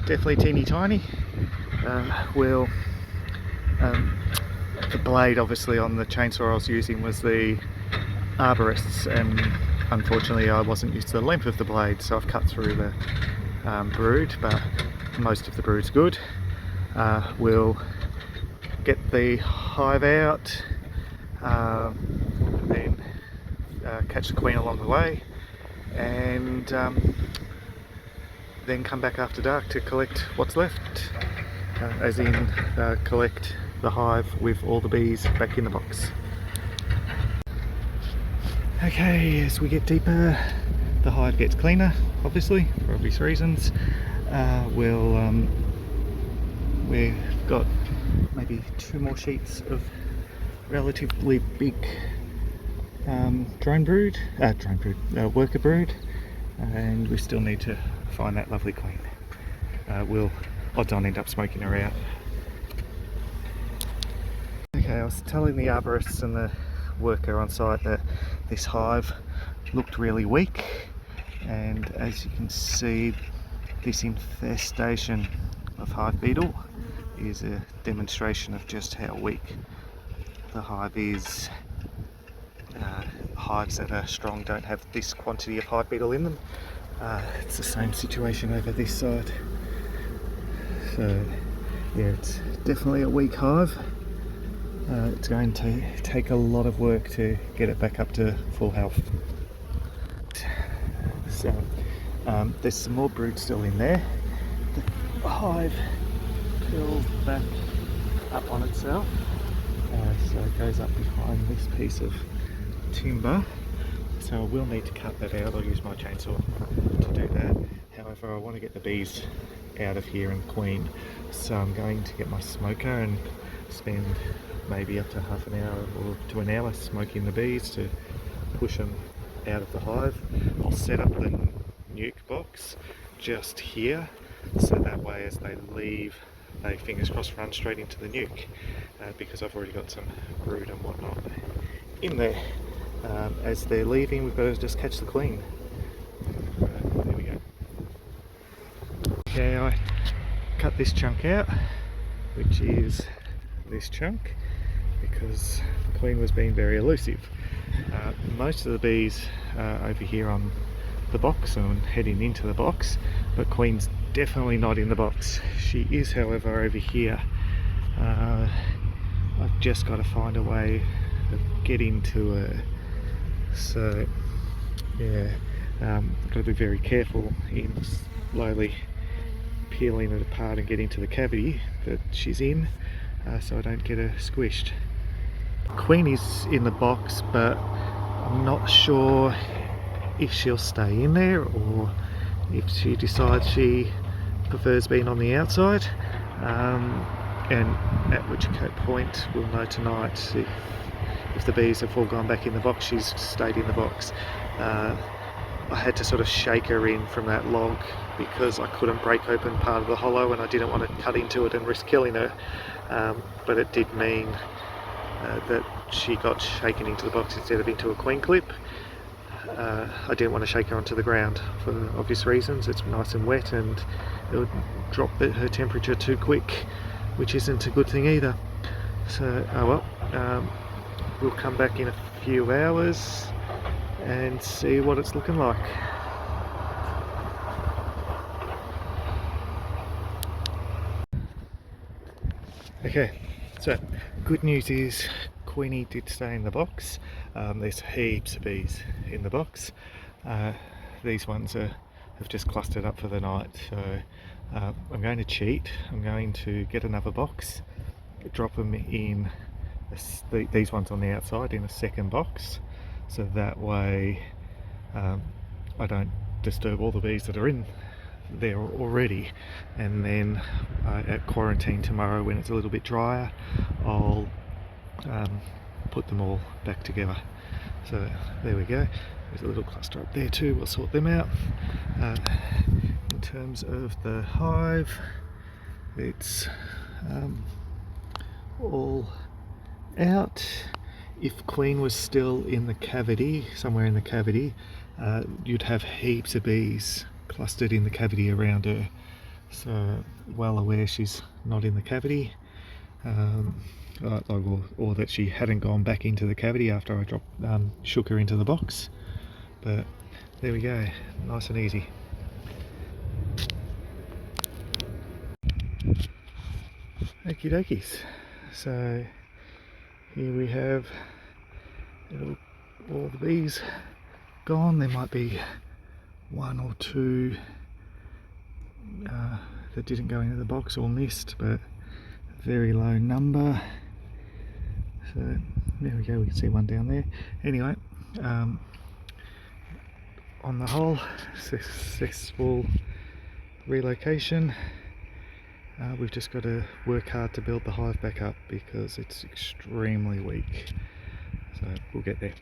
definitely teeny tiny. The blade obviously on the chainsaw I was using was the arborists, and unfortunately I wasn't used to the length of the blade, so I've cut through the brood, but most of the brood's good. We'll get the hive out, then catch the queen along the way, and then come back after dark to collect what's left, as in collect the hive with all the bees back in the box. Okay, as we get deeper, the hive gets cleaner, obviously, for obvious reasons. We've got maybe 2 more sheets of relatively big worker brood, and we still need to find that lovely queen. We'll odds on end up smoking her out. Okay, I was telling the arborists and the worker on site that this hive looked really weak, and as you can see, this infestation of hive beetle is a demonstration of just how weak the hive is. Hives that are strong don't have this quantity of hive beetle in them. It's the same situation over this side. So yeah, it's definitely a weak hive. It's going to take a lot of work to get it back up to full health. So there's some more brood still in there. The hive curls back up on itself, so it goes up behind this piece of timber. So I will need to cut that out. I'll use my chainsaw to do that. However, I want to get the bees out of here and queen, so I'm going to get my smoker and spend maybe up to half an hour or to an hour smoking the bees to push them out of the hive. I'll set up the nuke box just here, so that way as they leave, they fingers crossed run straight into the nuke, because I've already got some brood and whatnot in there. As they're leaving, we've got to just catch the queen. There we go. Okay, I cut this chunk out, which is this chunk, because the queen was being very elusive. Most of the bees are over here on the box and heading into the box, but queen's definitely not in the box. She is, however, over here. I've just got to find a way of getting to her. So yeah, got to be very careful in slowly peeling it apart and getting to the cavity that she's in, so I don't get her squished. Queen is in the box, but I'm not sure if she'll stay in there or if she decides she prefers being on the outside, and at which point we'll know tonight if the bees have all gone back in the box. She's stayed in the box. I had to sort of shake her in from that log because I couldn't break open part of the hollow and I didn't want to cut into it and risk killing her, but it did mean that she got shaken into the box instead of into a queen clip. I didn't want to shake her onto the ground for obvious reasons. It's nice and wet and it would drop her temperature too quick, which isn't a good thing either. So oh well, we'll come back in a few hours and see what it's looking like. Okay, so good news is Queenie did stay in the box. There's heaps of bees in the box. These ones have just clustered up for the night, so I'm going to cheat. I'm going to get another box, drop them in these ones on the outside in a second box, so that way I don't disturb all the bees that are in there already. And then at quarantine tomorrow, when it's a little bit drier, I'll put them all back together. So there we go. There's a little cluster up there too. We'll sort them out. In terms of the hive, it's all out. If Queen was still in the cavity, somewhere in the cavity, you'd have heaps of bees clustered in the cavity around her. so well aware she's not in the cavity, or that she hadn't gone back into the cavity after I shook her into the box. But there we go, nice and easy. Okie dokies. So here we have all the bees gone. There might be one or two that didn't go into the box or missed, but very low number. So there we go, we can see one down there. Anyway, on the whole, successful relocation. We've just got to work hard to build the hive back up because it's extremely weak. So we'll get there.